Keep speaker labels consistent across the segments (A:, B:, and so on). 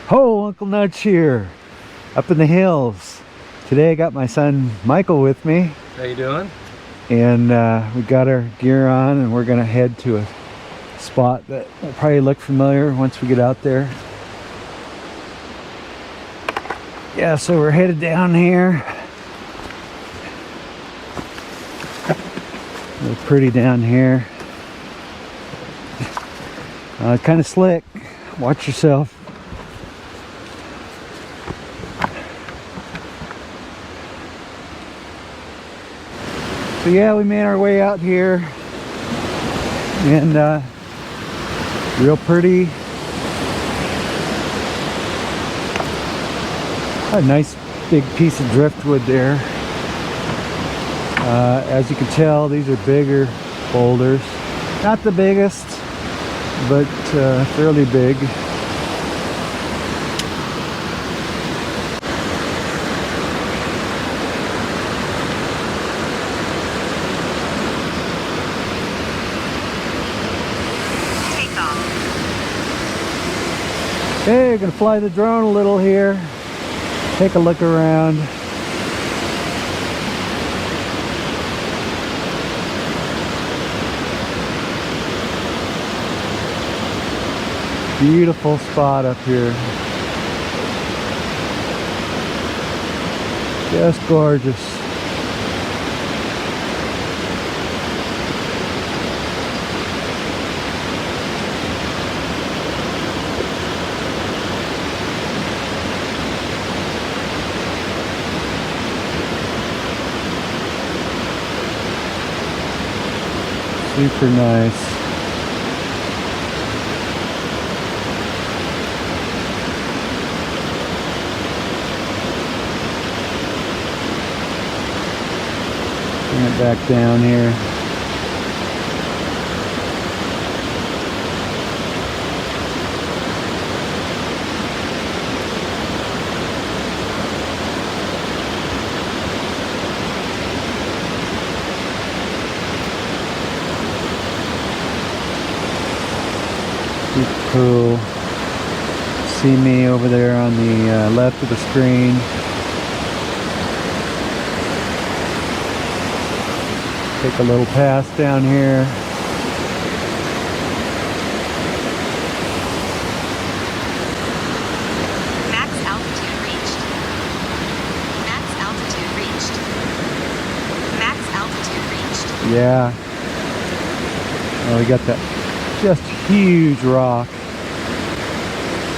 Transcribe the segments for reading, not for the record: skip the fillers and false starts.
A: Ho, Uncle Nudge here, up in the hills. Today I got my son Michael with me.
B: How you doing?
A: And we got our gear on and we're gonna head to a spot that will probably look familiar once we get out there. Yeah, so we're headed down here. Look pretty down here. It's kind of slick. Watch yourself. So yeah, we made our way out here, and real pretty. A nice big piece of driftwood there. As you can tell, these are bigger boulders. Not the biggest, but fairly big. Hey, gonna fly the drone a little here. Take a look around. Beautiful spot up here. Just gorgeous. Super nice. Bring it back down here. Super cool. See me over there on the left of the screen. Take a little pass down here.
C: Max altitude reached. Max altitude reached. Max altitude reached.
A: Yeah. Oh, we got that just huge rock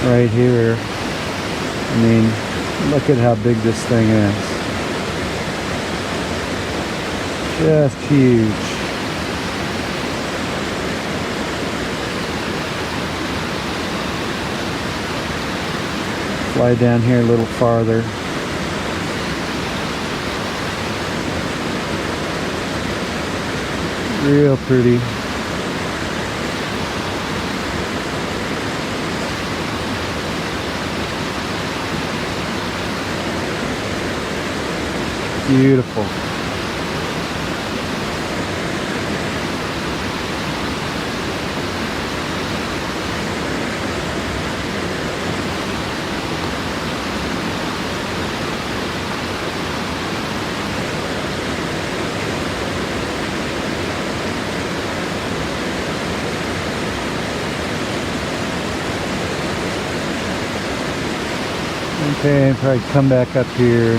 A: right here. I mean, look at how big this thing is. Just huge. Fly down here a little farther. Real pretty. Beautiful. Okay, probably come back up here.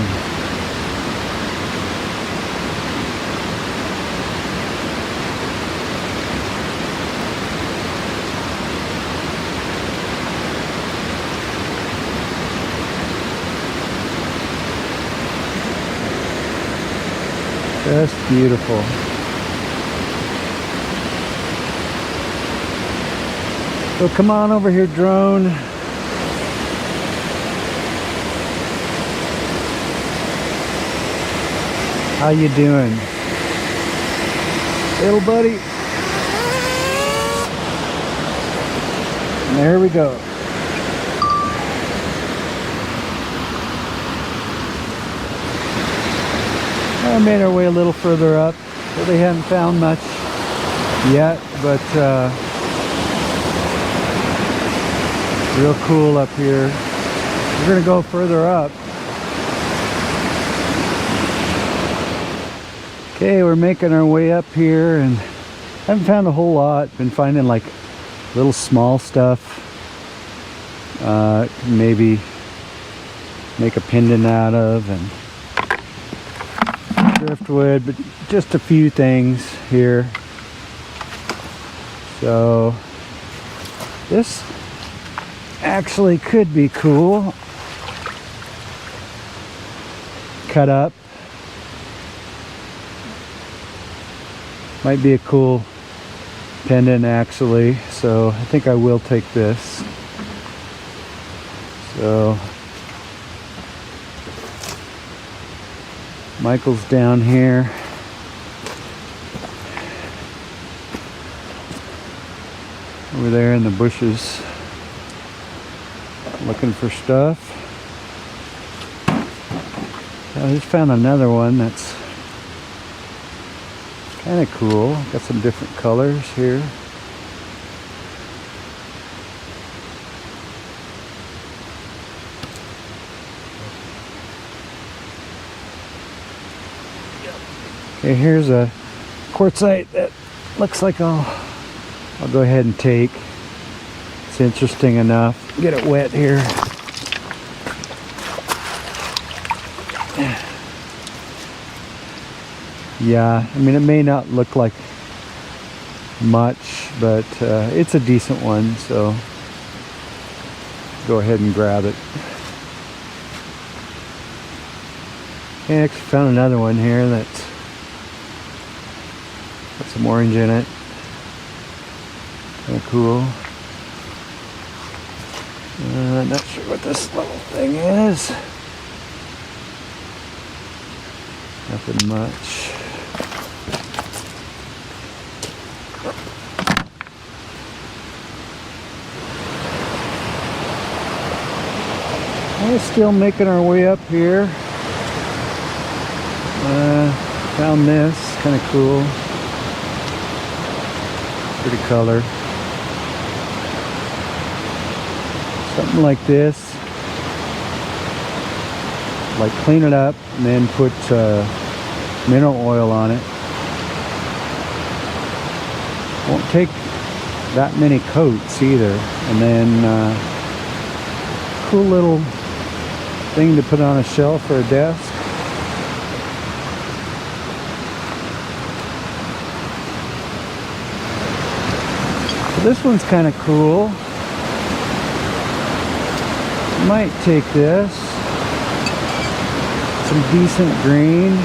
A: Just beautiful. So come on over here, drone. How you doing? Little buddy. There we go. I made our way a little further up. Really haven't found much yet, but real cool up here. We're gonna go further up. Okay, we're making our way up here and haven't found a whole lot. Been finding like little small stuff. Maybe make a pendant out of, and driftwood, but just a few things here. So this actually could be cool. Cut up. Might be a cool pendant actually, so I think I will take this. So Michael's down here. Over there in the bushes looking for stuff. I just found another one that's kind of cool. Got some different colors here. Okay, here's a quartzite that looks like I'll go ahead and take. It's interesting enough. Get it wet here. Yeah, I mean, it may not look like much, but it's a decent one, so go ahead and grab it. Okay, I actually found another one here that's got some orange in it. Kind of cool. Not sure what this little thing is. Nothing much. We're still making our way up here. Found this, kind of cool. Pretty color. Something like this. Like clean it up and then put mineral oil on it. Won't take that many coats either. And then cool little thing to put on a shelf or a desk. So this one's kind of cool. Might take this. Some decent green.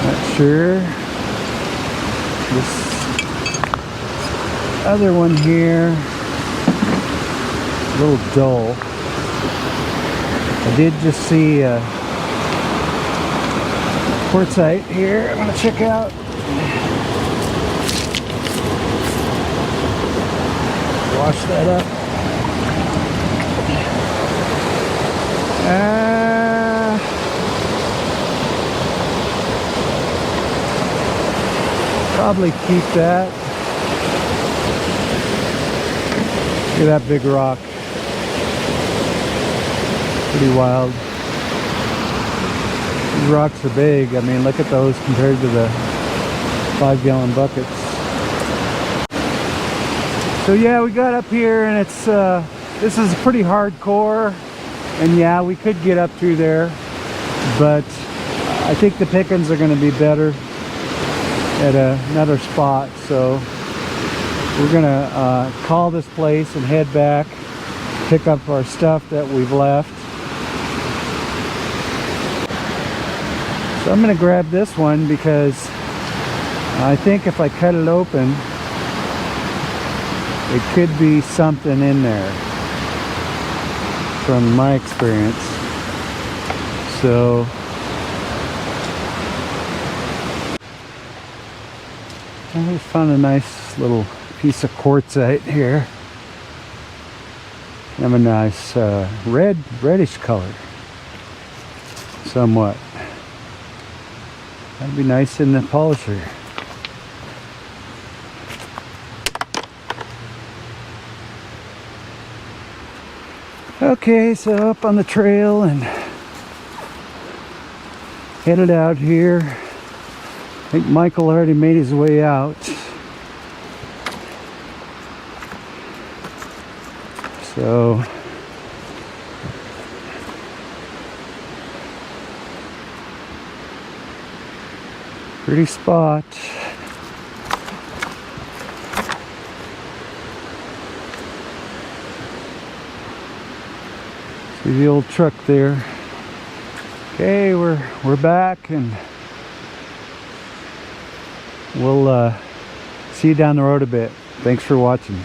A: Not sure. This other one here, a little dull. I did just see a quartzite here. I'm gonna check out. Wash that up. Probably keep that. Look at that big rock. Pretty wild. These rocks are big. I mean, look at those compared to the 5-gallon buckets. So yeah, we got up here and it's this is pretty hardcore, and yeah, we could get up through there, but I think the pickings are going to be better at another spot. So we're gonna call this place and head back, pick up our stuff that we've left. So I'm gonna grab this one because I think if I cut it open, it could be something in there from my experience. So I just found a nice little piece of quartzite here. Have a nice reddish color, somewhat. That'd be nice in the polisher. Okay, so up on the trail and headed out here. I think Michael already made his way out. So pretty spot. See the old truck there. Okay, we're back, and we'll see you down the road a bit. Thanks for watching.